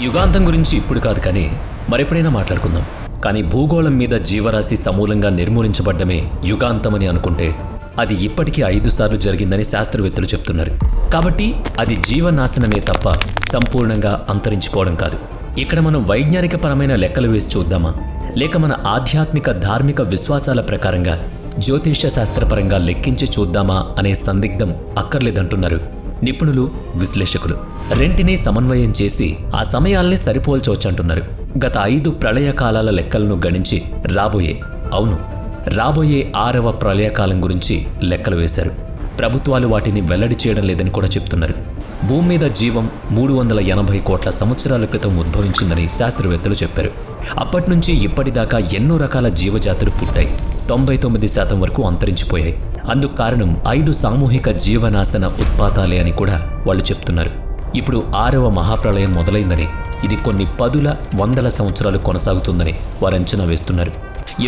యుగాంతం గురించి ఇప్పుడు కాదు కానీ మరెప్పుడైనా మాట్లాడుకుందాం. కానీ భూగోళం మీద జీవరాశి సమూలంగా నిర్మూలించబడ్డమే యుగాంతమని అనుకుంటే అది ఇప్పటికీ 5 సార్లు జరిగిందని శాస్త్రవేత్తలు చెప్తున్నారు. కాబట్టి అది జీవనాశనమే తప్ప సంపూర్ణంగా అంతరించిపోవడం కాదు. ఇక్కడ మనం వైజ్ఞానికపరమైన లెక్కలు వేసి చూద్దామా, లేక మన ఆధ్యాత్మిక ధార్మిక విశ్వాసాల ప్రకారంగా జ్యోతిష్య శాస్త్రపరంగా లెక్కించి చూద్దామా అనే సందిగ్ధం అక్కర్లేదంటున్నారు నిపుణులు, విశ్లేషకులు. రెంటినీ సమన్వయం చేసి ఆ సమయాల్ని సరిపోల్చవచ్చంటున్నారు. గత 5 ప్రళయ కాలాల లెక్కలను గణించి రాబోయే 6వ ప్రళయకాలం గురించి లెక్కలు వేశారు. ప్రభుత్వాలు వాటిని వెల్లడి చేయడం లేదని కూడా చెప్తున్నారు. భూమి మీద జీవం 380 కోట్ల సంవత్సరాల క్రితం ఉద్భవించిందని శాస్త్రవేత్తలు చెప్పారు. అప్పట్నుంచి ఇప్పటిదాకా ఎన్నో రకాల జీవజాతులు పుట్టాయి. 99% వరకు అంతరించిపోయాయి. అందుకు కారణం 5 సామూహిక జీవనాశన ఉత్పాతాలే అని కూడా వాళ్ళు చెప్తున్నారు. ఇప్పుడు 6వ మహాప్రళయం మొదలైందని, ఇది కొన్ని 10,100 సంవత్సరాలు కొనసాగుతుందని వారు అంచనా వేస్తున్నారు.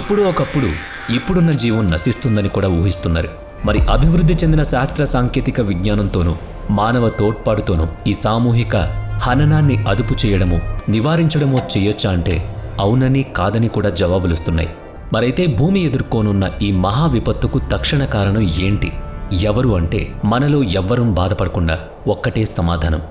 ఎప్పుడో ఒకప్పుడు ఇప్పుడున్న జీవం నశిస్తుందని కూడా ఊహిస్తున్నారు. మరి అభివృద్ధి చెందిన శాస్త్ర సాంకేతిక విజ్ఞానంతోనూ మానవ తోడ్పాటుతోనూ ఈ సామూహిక హననాన్ని అదుపు చేయడమో నివారించడమో చేయొచ్చా అంటే అవునని కాదని కూడా జవాబులుస్తున్నాయి. మరైతే భూమి ఎదుర్కోనున్న ఈ మహా విపత్తుకు తక్షణ కారణం ఏంటి? ఎవరు అంటే మనలో ఎవ్వరూ బాధపడకుండా ఒక్కటే సమాధానం,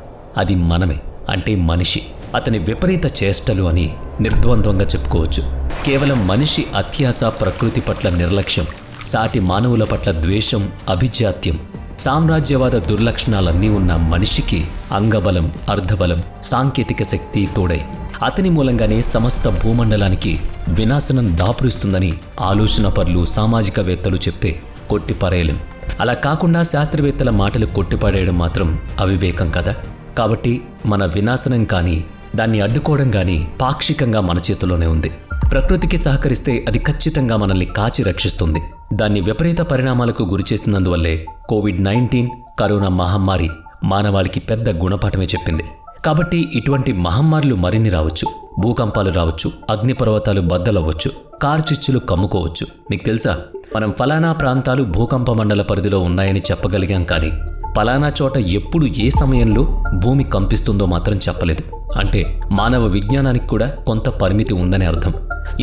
అది మనమే, అంటే మనిషి. అతని విపరీత చేష్టలు అని నిర్ద్వంద్వంగా చెప్పుకోవచ్చు. కేవలం మనిషి అత్యాస, ప్రకృతి పట్ల నిర్లక్ష్యం, సాటి మానవుల పట్ల ద్వేషం, అభిజాత్యం, సామ్రాజ్యవాద దుర్లక్షణాలన్నీ ఉన్న మనిషికి అంగబలం, అర్ధబలం, సాంకేతిక శక్తి తోడై అతని మూలంగానే సమస్త భూమండలానికి వినాశనం దాపురిస్తుందని ఆలోచనపరులు, సామాజికవేత్తలు చెప్తే కొట్టిపారేయలేం. అలా కాకుండా శాస్త్రవేత్తల మాటలు కొట్టిపాడేయడం మాత్రం అవివేకం కదా. కాబట్టి మన వినాశనం కానీ దాన్ని అడ్డుకోవడం కానీ పాక్షికంగా మన చేతిలోనే ఉంది. ప్రకృతికి సహకరిస్తే అది ఖచ్చితంగా మనల్ని కాచి రక్షిస్తుంది. దాన్ని విపరీత పరిణామాలకు గురిచేసినందువల్లే కోవిడ్-19 కరోనా మహమ్మారి మానవాళికి పెద్ద గుణపాఠమే చెప్పింది. కాబట్టి ఇటువంటి మహమ్మారులు మరిన్ని రావచ్చు, భూకంపాలు రావచ్చు, అగ్నిపర్వతాలు బద్దలవ్వచ్చు, కార్చిచ్చులు కమ్ముకోవచ్చు. మీకు తెలుసా, మనం ఫలానా ప్రాంతాలు భూకంప మండల పరిధిలో ఉన్నాయని చెప్పగలిగాం, కానీ ఫలానా చోట ఎప్పుడు ఏ సమయంలో భూమి కంపిస్తుందో మాత్రం చెప్పలేదు. అంటే మానవ విజ్ఞానానికి కూడా కొంత పరిమితి ఉందని అర్థం.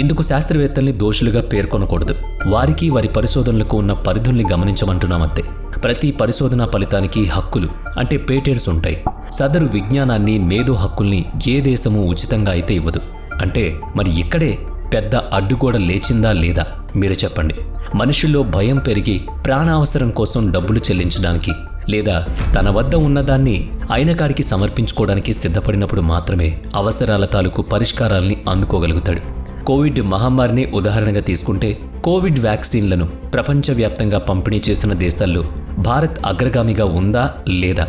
ఇందుకు శాస్త్రవేత్తల్ని దోషులుగా పేర్కొనకూడదు. వారికి వారి పరిశోధనలకు ఉన్న పరిధుల్ని గమనించమంటున్నామంతే. ప్రతి పరిశోధనా ఫలితానికి హక్కులు అంటే పేటెంట్స్ ఉంటాయి. సదరు విజ్ఞానాన్ని, మేధో హక్కుల్ని ఏ దేశము ఉచితంగా అయితే ఇవ్వదు. అంటే మరి ఇక్కడే పెద్ద అడ్డుగోడ లేచిందా లేదా మీరు చెప్పండి. మనుషుల్లో భయం పెరిగి ప్రాణావసరం కోసం డబ్బులు చెల్లించడానికి, లేదా తన వద్ద ఉన్నదాన్ని అయినకాడికి సమర్పించుకోవడానికి సిద్ధపడినప్పుడు మాత్రమే అవసరాల తాలూకు పరిష్కారాల్ని అందుకోగలుగుతాడు. కోవిడ్ మహమ్మారిని ఉదాహరణగా తీసుకుంటే, కోవిడ్ వ్యాక్సిన్లను ప్రపంచవ్యాప్తంగా పంపిణీ చేసిన దేశాల్లో భారత్ అగ్రగామిగా ఉందా లేదా?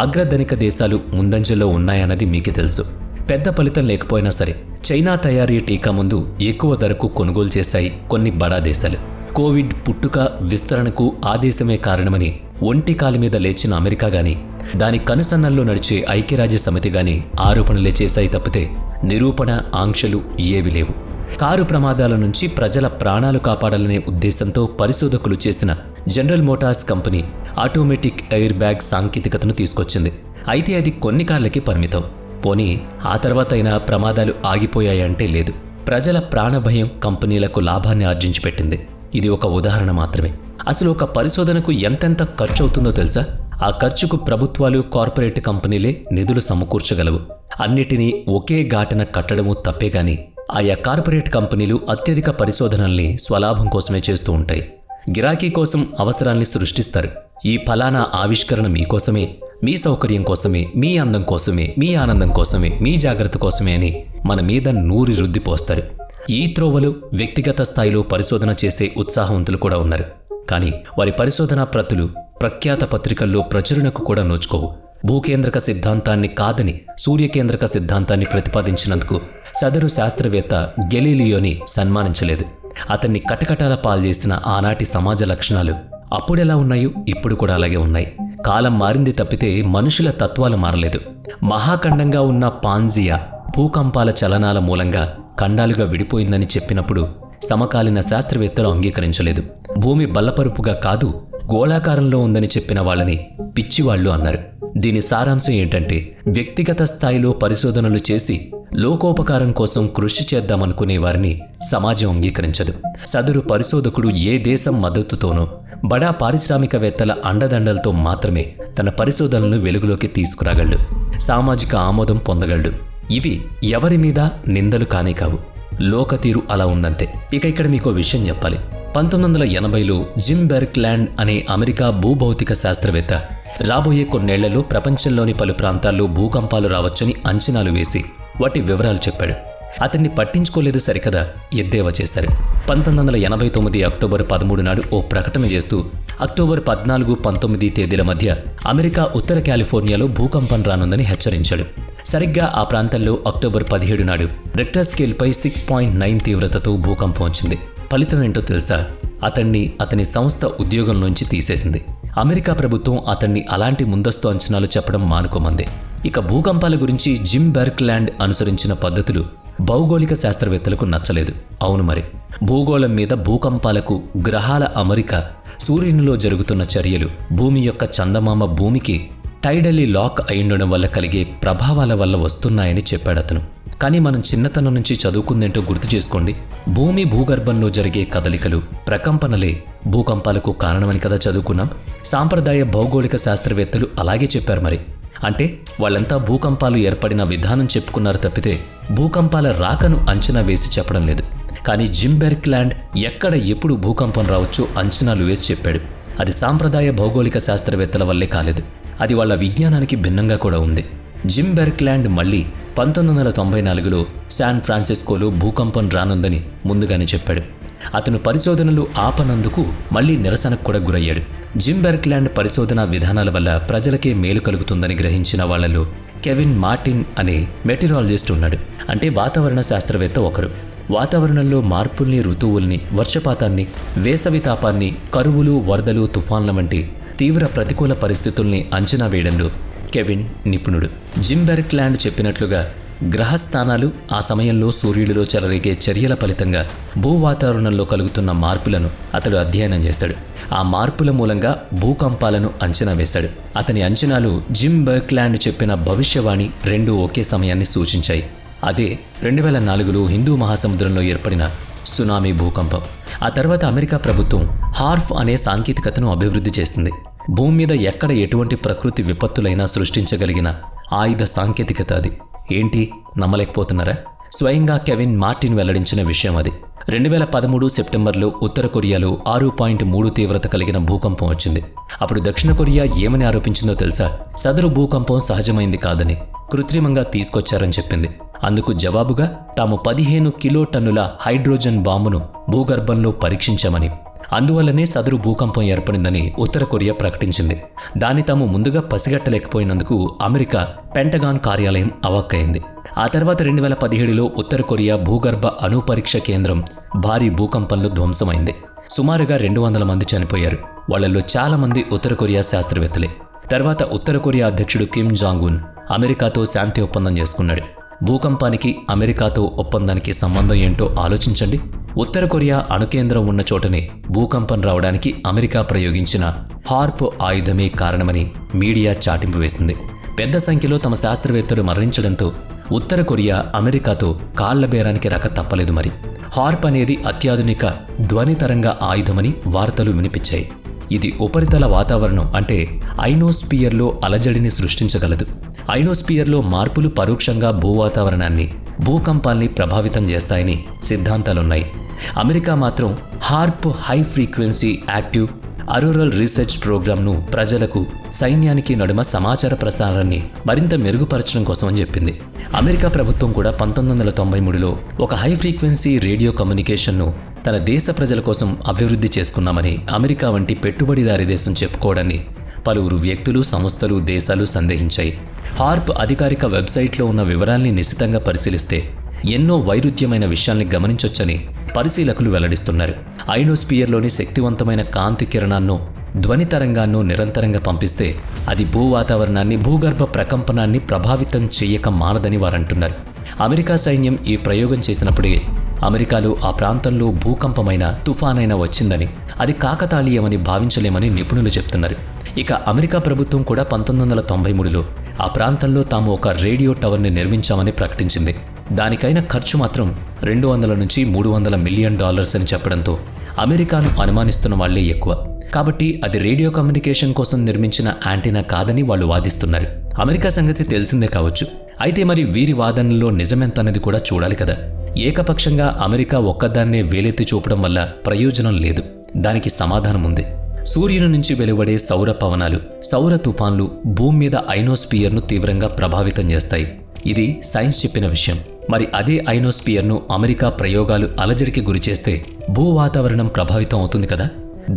అగ్రధనిక దేశాలు ముందంజలో ఉన్నాయన్నది మీకే తెలుసు. పెద్ద ఫలితం లేకపోయినా సరే చైనా తయారీ టీకా ముందు ఎక్కువ ధరకు కొనుగోలు చేశాయి కొన్ని బడా దేశాలు. కోవిడ్ పుట్టుక, విస్తరణకు ఆ దేశమే కారణమని ఒంటి కాలి మీద లేచిన అమెరికా గాని, దాని కనుసన్నల్లో నడిచే ఐక్యరాజ్య సమితి గాని ఆరోపణలే చేశాయి తప్పితే నిరూపణ, ఆంక్షలు ఏవి లేవు. కారు ప్రమాదాల నుంచి ప్రజల ప్రాణాలు కాపాడాలనే ఉద్దేశంతో పరిశోధకులు చేసిన general Motors company automatic air bag సాంకేతికతను తీసుకొచ్చింది. అయితే అది కొన్ని కార్లకి పరిమితం. పోనీ ఆ తర్వాతైనా ప్రమాదాలు ఆగిపోయాయంటే లేదు. ప్రజల ప్రాణభయం కంపెనీలకు లాభాన్ని ఆర్జించి పెట్టింది. ఇది ఒక ఉదాహరణ మాత్రమే. అసలు ఒక పరిశోధనకు ఎంతెంత ఖర్చు అవుతుందో తెలుసా? ఆ ఖర్చుకు ప్రభుత్వాలు, కార్పొరేట్ కంపెనీలే నిధులు సమకూర్చగలవు. అన్నిటినీ ఒకే ఘాటన కట్టడము తప్పే గాని ఆయా కార్పొరేట్ కంపెనీలు అత్యధిక పరిశోధనల్ని స్వలాభం కోసమే చేస్తూ ఉంటాయి. గిరాకీ కోసం అవసరాల్ని సృష్టిస్తారు. ఈ ఫలానా ఆవిష్కరణ మీకోసమే, మీ సౌకర్యం కోసమే, మీ అందం కోసమే, మీ ఆనందం కోసమే, మీ జాగ్రత్త కోసమే అని మన మీద నూరి రుద్దిపోస్తారు. ఈ త్రోవలు వ్యక్తిగత స్థాయిలో పరిశోధన చేసే ఉత్సాహవంతులు కూడా ఉన్నారు. కానీ వారి పరిశోధనా ప్రతులు ప్రఖ్యాత పత్రికల్లో ప్రచురణకు కూడా నోచుకోవు. భూకేంద్రక సిద్ధాంతాన్ని కాదని సూర్యకేంద్రక సిద్ధాంతాన్ని ప్రతిపాదించినందుకు సదరు శాస్త్రవేత్త గెలీలియోని సన్మానించలేదు. అతన్ని కటకటాల పాల్చేసిన ఆనాటి సమాజ లక్షణాలు అప్పుడెలా ఉన్నాయో ఇప్పుడు కూడా అలాగే ఉన్నాయి. కాలం మారింది తప్పితే మనుషుల తత్వాలు మారలేదు. మహాఖండంగా ఉన్న పాంజియా భూకంపాల చలనాల మూలంగా ఖండాలుగా విడిపోయిందని చెప్పినప్పుడు సమకాలీన శాస్త్రవేత్తలు అంగీకరించలేదు. భూమి బల్లపరుపుగా కాదు, గోళాకారంలో ఉందని చెప్పిన వాళ్ళని పిచ్చివాళ్లు అన్నారు. దీని సారాంశం ఏంటంటే, వ్యక్తిగత స్థాయిలో పరిశోధనలు చేసి లోకోపకారం కోసం కృషి చేద్దామనుకునే వారిని సమాజం అంగీకరించదు. సదరు పరిశోధకుడు ఏ దేశం మద్దతుతోనో, బడా పారిశ్రామికవేత్తల అండదండలతో మాత్రమే తన పరిశోధనలను వెలుగులోకి తీసుకురాగలడు, సామాజిక ఆమోదం పొందగలడు. ఇవి ఎవరి మీద నిందలు కానే కావు. లోకతీరు అలా ఉందంతే. ఇక ఇక్కడ మీకో విషయం చెప్పాలి. 1980లో జిమ్ బెర్క్లాండ్ అనే అమెరికా భూభౌతిక శాస్త్రవేత్త రాబోయే కొన్నేళ్లలో ప్రపంచంలోని పలు ప్రాంతాల్లో భూకంపాలు రావచ్చని అంచనాలు వేసి వాటి వివరాలు చెప్పాడు. అతన్ని పట్టించుకోలేదు సరికదా, ఎద్దేవా చేశారు. 1989 అక్టోబర్ 13 నాడు ఓ ప్రకటన చేస్తూ అక్టోబర్ 14, 19 తేదీల మధ్య అమెరికా ఉత్తర కాలిఫోర్నియాలో భూకంపం రానుందని హెచ్చరించాడు. సరిగ్గా ఆ ప్రాంతంలో అక్టోబర్ 17 నాడు రిక్టర్ స్కేల్పై 6.9 తీవ్రతతో భూకంపం వచ్చింది. ఫలితం ఏంటో తెలుసా? అతన్ని అతని సంస్థ ఉద్యోగంలోంచి తీసేసింది. అమెరికా ప్రభుత్వం అతన్ని అలాంటి ముందస్తు అంచనాలు చెప్పడం మానుకోమంది. ఇక భూకంపాల గురించి జిమ్ బెర్క్లాండ్ అనుసరించిన పద్ధతులు భౌగోళిక శాస్త్రవేత్తలకు నచ్చలేదు. అవును మరి, భూగోళం మీద భూకంపాలకు గ్రహాల అమరిక, సూర్యునిలో జరుగుతున్న చర్యలు, భూమి యొక్క చందమామ భూమికి టైడల్లీ లాక్ అయిండడం వల్ల కలిగే ప్రభావాల వల్ల వస్తున్నాయని చెప్పాడతను. కానీ మనం చిన్నతనం నుంచి చదువుకుందేంటో గుర్తు చేసుకోండి. భూమి భూగర్భంలో జరిగే కదలికలు, ప్రకంపనలే భూకంపాలకు కారణమని కదా చదువుకున్నాం. సాంప్రదాయ భౌగోళిక శాస్త్రవేత్తలు అలాగే చెప్పారు మరి. అంటే వాళ్ళంతా భూకంపాలు ఏర్పడిన విధానం చెప్పుకున్నారు తప్పితే భూకంపాల రాకను అంచనా వేసి చెప్పడం లేదు. కానీ జిమ్ బెర్క్లాండ్ ఎక్కడ ఎప్పుడు భూకంపం రావచ్చో అంచనాలు వేసి చెప్పాడు. అది సాంప్రదాయ భౌగోళిక శాస్త్రవేత్తల వల్లే కాలేదు, అది వాళ్ళ విజ్ఞానానికి భిన్నంగా కూడా ఉంది. జిమ్ బెర్క్లాండ్ మళ్ళీ 1994లో శాన్ ఫ్రాన్సిస్కోలో భూకంపం రానుందని ముందుగానే చెప్పాడు. అతను పరిశోధనలు ఆపనందుకు మళ్లీ నిరసనకు కూడా గురయ్యాడు. జిమ్ బెర్క్లాండ్ పరిశోధనా విధానాల వల్ల ప్రజలకే మేలు కలుగుతుందని గ్రహించిన వాళ్లలో కెవిన్ మార్టిన్ అనే మెటీరాలజిస్ట్ ఉన్నాడు. అంటే వాతావరణ శాస్త్రవేత్త ఒకరు. వాతావరణంలో మార్పుల్ని, ఋతువుల్ని, వర్షపాతాన్ని, వేసవి తాపాన్ని, కరువులు, వరదలు, తుఫాన్ల వంటి తీవ్ర ప్రతికూల పరిస్థితుల్ని అంచనా వేయడంలో కెవిన్ నిపుణుడు. జిమ్ బెర్క్లాండ్ చెప్పినట్లుగా గ్రహస్థానాలు, ఆ సమయంలో సూర్యుడిలో చెలరేగే చర్యల ఫలితంగా భూవాతావరణంలో కలుగుతున్న మార్పులను అతడు అధ్యయనం చేశాడు. ఆ మార్పుల మూలంగా భూకంపాలను అంచనా వేశాడు. అతని అంచనాలు జిమ్ బెర్క్లాండ్ చెప్పిన భవిష్యవాణి రెండూ ఒకే సమయాన్ని సూచించాయి. అదే 2004లో హిందూ మహాసముద్రంలో ఏర్పడిన సునామీ భూకంపం. ఆ తర్వాత అమెరికా ప్రభుత్వం హార్ఫ్ అనే సాంకేతికతను అభివృద్ధి చేసింది. భూమి మీద ఎక్కడ ఎటువంటి ప్రకృతి విపత్తులైనా సృష్టించగలిగిన ఆయుధ సాంకేతికత అది. ఏంటి, నమ్మలేకపోతున్నారా? స్వయంగా కెవిన్ మార్టిన్ వెల్లడించిన విషయం అది. 2013 సెప్టెంబర్లో ఉత్తర కొరియాలో 6.3 తీవ్రత కలిగిన భూకంపం వచ్చింది. అప్పుడు దక్షిణ కొరియా ఏమని ఆరోపించిందో తెలుసా? సదరు భూకంపం సహజమైంది కాదని, కృత్రిమంగా తీసుకొచ్చారని చెప్పింది. అందుకు జవాబుగా తాము 15 కిలోటన్నుల హైడ్రోజన్ బాంబును భూగర్భంలో పరీక్షించామని, అందువల్లనే సదరు భూకంపం ఏర్పడిందని ఉత్తర కొరియా ప్రకటించింది. దాన్ని తాము ముందుగా పసిగట్టలేకపోయినందుకు అమెరికా పెంటగాన్ కార్యాలయం అవాక్కైంది. ఆ తర్వాత 2017లో ఉత్తర కొరియా భూగర్భ అణు పరీక్ష కేంద్రం భారీ భూకంపంలో ధ్వంసమైంది. సుమారుగా 200 మంది చనిపోయారు. వాళ్లలో చాలా మంది ఉత్తర కొరియా శాస్త్రవేత్తలే. తర్వాత ఉత్తర కొరియా అధ్యక్షుడు కిమ్ జాంగ్ ఉన్ అమెరికాతో శాంతి ఒప్పందం చేసుకున్నాడు. భూకంపానికి అమెరికాతో ఒప్పందానికి సంబంధం ఏంటో ఆలోచించండి. ఉత్తర కొరియా అణుకేంద్రం ఉన్న చోటనే భూకంపం రావడానికి అమెరికా ప్రయోగించిన హార్ప్ ఆయుధమే కారణమని మీడియా చాటింపు వేసింది. పెద్ద సంఖ్యలో తమ శాస్త్రవేత్తలు మరణించడంతో ఉత్తర కొరియా అమెరికాతో కాళ్ల బేరానికి రాక తప్పలేదు. మరి హార్ప్ అనేది అత్యాధునిక ధ్వని తరంగ ఆయుధమని వార్తలు వినిపించాయి. ఇది ఉపరితల వాతావరణం అంటే ఐనోస్పియర్లో అలజడిని సృష్టించగలదు. ఐనోస్పియర్లో మార్పులు పరోక్షంగా భూవాతావరణాన్ని, భూకంపాల్ని ప్రభావితం చేస్తాయని సిద్ధాంతాలున్నాయి. అమెరికా మాత్రం harp high frequency active auroral research ప్రోగ్రామ్ను ప్రజలకు, సైన్యానికి నడుమ సమాచార ప్రసారాన్ని మరింత మెరుగుపరచడం కోసం అని చెప్పింది. అమెరికా ప్రభుత్వం కూడా 1993లో ఒక హై ఫ్రీక్వెన్సీ రేడియో కమ్యూనికేషన్ను తన దేశ ప్రజల కోసం అభివృద్ధి చేసుకున్నామని అమెరికా వంటి పెట్టుబడిదారీ దేశం చెప్పుకోవడాన్ని పలువురు వ్యక్తులు, సంస్థలు, దేశాలు సందేహించాయి. హార్ప్ అధికారిక వెబ్సైట్లో ఉన్న వివరాల్ని నిశితంగా పరిశీలిస్తే ఎన్నో వైరుధ్యమైన విషయాల్ని గమనించొచ్చని పరిశీలకులు వెల్లడిస్తున్నారు. ఐనోస్పియర్లోని శక్తివంతమైన కాంతి కిరణాన్నో, ధ్వని తరంగాన్నో నిరంతరంగా పంపిస్తే అది భూవాతావరణాన్ని, భూగర్భ ప్రకంపనాన్ని ప్రభావితం చేయక మానదని వారంటున్నారు. అమెరికా సైన్యం ఈ ప్రయోగం చేసినప్పుడే అమెరికాలో ఆ ప్రాంతంలో భూకంపమైన తుఫానైనా వచ్చిందని అది కాకతాళీయమని భావించలేమని నిపుణులు చెప్తున్నారు. ఇక అమెరికా ప్రభుత్వం కూడా 1993లో ఆ ప్రాంతంలో తాము ఒక రేడియో టవర్ని నిర్మించామని ప్రకటించింది. దానికైన ఖర్చు మాత్రం $200 నుంచి $300 మిలియన్ అని చెప్పడంతో అమెరికాను అనుమానిస్తున్న వాళ్లే ఎక్కువ. కాబట్టి అది రేడియో కమ్యూనికేషన్ కోసం నిర్మించిన యాంటీనా కాదని వాళ్ళు వాదిస్తున్నారు. అమెరికా సంగతి తెలిసిందే కావచ్చు. అయితే మరి వీరి వాదనలో నిజమెంతన్నది కూడా చూడాలి కదా. ఏకపక్షంగా అమెరికా ఒక్కదాన్నే వేలెత్తి చూపడం వల్ల ప్రయోజనం లేదు. దానికి సమాధానం ఉంది. సూర్యుని నుంచి వెలువడే సౌర పవనాలు, సౌర తుఫాన్లు భూమి మీద ఐనోస్పియర్ను తీవ్రంగా ప్రభావితం చేస్తాయి. ఇది సైన్స్ చెప్పిన విషయం. మరి అదే ఐనోస్పియర్ను అమెరికా ప్రయోగాలు అలజడికి గురిచేస్తే భూ వాతావరణం ప్రభావితం అవుతుంది కదా.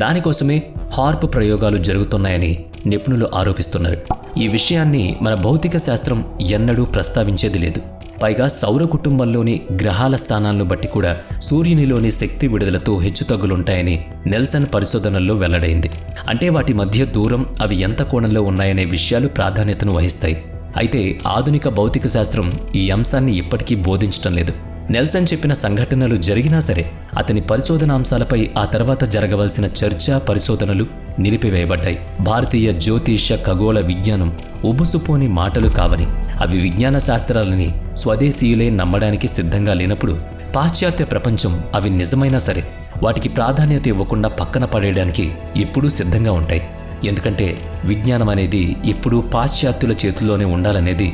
దానికోసమే హార్ప్ ప్రయోగాలు జరుగుతున్నాయని నిపుణులు ఆరోపిస్తున్నారు. ఈ విషయాన్ని మన భౌతిక శాస్త్రం ఎన్నడూ ప్రస్తావించేది లేదు. పైగా సౌర కుటుంబంలోని గ్రహాల స్థానాలను బట్టి కూడా సూర్యునిలోని శక్తి విడుదలతో హెచ్చుతగ్గులుంటాయని నెల్సన్ పరిశోధనల్లో వెల్లడైంది. అంటే వాటి మధ్య దూరం, అవి ఎంత కోణంలో ఉన్నాయనే విషయాలు ప్రాధాన్యతను వహిస్తాయి. అయితే ఆధునిక భౌతిక శాస్త్రం ఈ అంశాన్ని ఇప్పటికీ బోధించటం లేదు. నెల్సన్ చెప్పిన సంఘటనలు జరిగినా సరే అతని పరిశోధనాంశాలపై ఆ తర్వాత జరగవలసిన చర్చ, పరిశోధనలు నిలిపివేయబడ్డాయి. భారతీయ జ్యోతిష్య ఖగోళ విజ్ఞానం ఉబుసుపోని మాటలు కావని, అవి విజ్ఞాన శాస్త్రాలని స్వదేశీయులే నమ్మడానికి సిద్ధంగా లేనప్పుడు పాశ్చాత్య ప్రపంచం అవి నిజమైనా సరే వాటికి ప్రాధాన్యత ఇవ్వకుండా పక్కన పడేయడానికి ఎప్పుడూ సిద్ధంగా ఉంటాయి. ఎందుకంటే విజ్ఞానం అనేది ఎప్పుడూ పాశ్చాత్యుల చేతుల్లోనే ఉండాలనేది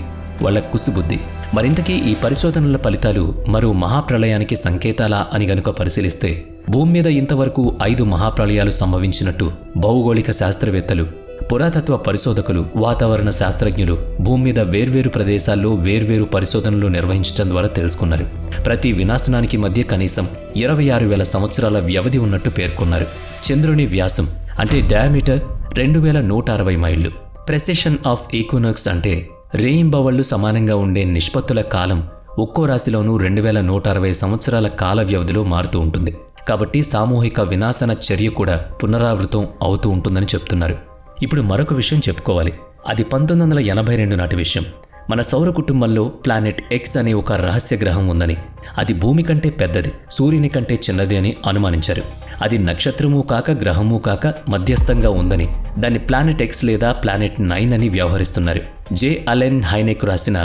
వాళ్ళ కుసుబుద్ధి. మరింతకీ ఈ పరిశోధనల ఫలితాలు మరో మహాప్రళయానికి సంకేతాలా అని గనుక పరిశీలిస్తే భూమి మీద ఇంతవరకు 5 మహాప్రళయాలు సంభవించినట్టు భౌగోళిక శాస్త్రవేత్తలు, పురాతత్వ పరిశోధకులు, వాతావరణ శాస్త్రజ్ఞులు భూమి మీద వేర్వేరు ప్రదేశాల్లో వేర్వేరు పరిశోధనలు నిర్వహించడం ద్వారా తెలుసుకున్నారు. ప్రతి వినాశనానికి మధ్య కనీసం 26,000 సంవత్సరాల వ్యవధి ఉన్నట్టు పేర్కొన్నారు. చంద్రుని వ్యాసం అంటే డయామీటర్ 2160 మైళ్ళు. ప్రెసిషన్ ఆఫ్ ఈక్వినాక్స్ అంటే రేయింబవళ్లు సమానంగా ఉండే నిష్పత్తుల కాలం ఒక్కో రాశిలోనూ 2160 సంవత్సరాల కాల వ్యవధిలో మారుతూ ఉంటుంది. కాబట్టి సామూహిక వినాశన చర్య కూడా పునరావృతం అవుతూ ఉంటుందని చెప్తున్నారు. ఇప్పుడు మరొక విషయం చెప్పుకోవాలి. అది 1982 నాటి విషయం. మన సౌర కుటుంబంలో ప్లానెట్ ఎక్స్ అనే ఒక రహస్య గ్రహం ఉందని, అది భూమి కంటే పెద్దది, సూర్యుని కంటే చిన్నది అని అనుమానించారు. అది నక్షత్రమూ కాక గ్రహమూ కాక మధ్యస్థంగా ఉందని దాన్ని ప్లానెట్ ఎక్స్ లేదా ప్లానెట్ 9 అని వ్యవహరిస్తున్నారు. జే అలెన్ హైనెక్ రాసిన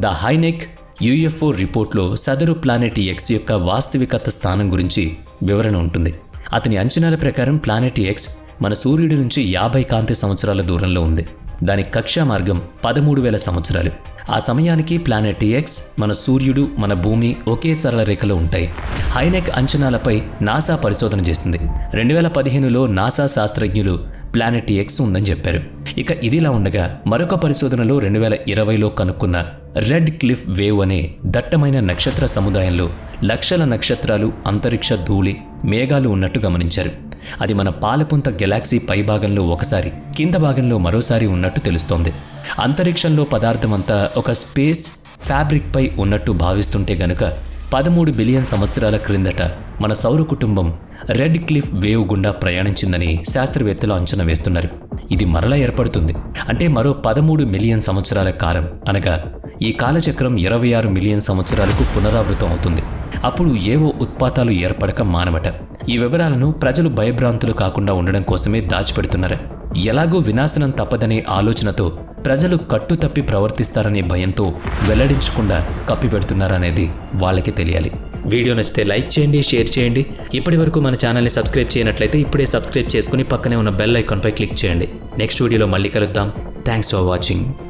ద హైనెక్ యుఎఫ్ఓ రిపోర్ట్లో సదరు ప్లానెట్ ఎక్స్ యొక్క వాస్తవికత స్థానం గురించి వివరణ ఉంటుంది. అతని అంచనాల ప్రకారం ప్లానెట్ ఎక్స్ మన సూర్యుడి నుంచి 50 కాంతి సంవత్సరాల దూరంలో ఉంది. దాని కక్షా మార్గం 13,000 సంవత్సరాలు. ఆ సమయానికి ప్లానెట్ ఎక్స్, మన సూర్యుడు, మన భూమి ఒకే సరళ రేఖలో ఉంటాయి. హైనెక్ అంచనాలపై నాసా పరిశోధన చేసింది. 2015లో నాసా శాస్త్రజ్ఞులు ప్లానెట్ ఎక్స్ ఉందని చెప్పారు. ఇక ఇదిలా ఉండగా మరొక పరిశోధనలో 2020లో కనుక్కున్న రెడ్ క్లిఫ్ వేవ్ అనే దట్టమైన నక్షత్ర సముదాయంలో లక్షల నక్షత్రాలు, అంతరిక్ష ధూళి, మేఘాలు ఉన్నట్టు గమనించారు. అది మన పాలపుంత గెలాక్సీ పై భాగంలో ఒకసారి, కింద భాగంలో మరోసారి ఉన్నట్టు తెలుస్తోంది. అంతరిక్షంలో పదార్థమంతా ఒక స్పేస్ ఫ్యాబ్రిక్ పై ఉన్నట్టు భావిస్తుంటే గనుక 13 బిలియన్ సంవత్సరాల క్రిందట మన సౌర కుటుంబం రెడ్ క్లిఫ్ వేవ్ గుండా ప్రయాణించిందని శాస్త్రవేత్తలు అంచనా వేస్తున్నారు. ఇది మరలా ఏర్పడుతుంది. అంటే మరో 13 మిలియన్ సంవత్సరాల కాలం, అనగా ఈ కాలచక్రం 26 మిలియన్ సంవత్సరాలకు పునరావృతం అవుతుంది. అప్పుడు ఏవో ఉత్పాతాలు ఏర్పడక మానవట. ఈ వివరాలను ప్రజలు భయభ్రాంతులు కాకుండా ఉండడం కోసమే దాచిపెడుతున్నారా? ఎలాగూ వినాశనం తప్పదనే ఆలోచనతో ప్రజలు కట్టుతప్పి ప్రవర్తిస్తారనే భయంతో వెల్లడించకుండా కప్పిపెడుతున్నారనేది వాళ్ళకి తెలియాలి. వీడియో నచ్చితే లైక్ చేయండి, షేర్ చేయండి. ఇప్పటి వరకు మన ఛానల్ని సబ్స్క్రైబ్ చేయనట్లయితే ఇప్పుడే సబ్స్క్రైబ్ చేసుకుని పక్కనే ఉన్న బెల్ ఐకాన్పై క్లిక్ చేయండి. నెక్స్ట్ వీడియోలో మళ్ళీ కలుద్దాం. Thanks for watching.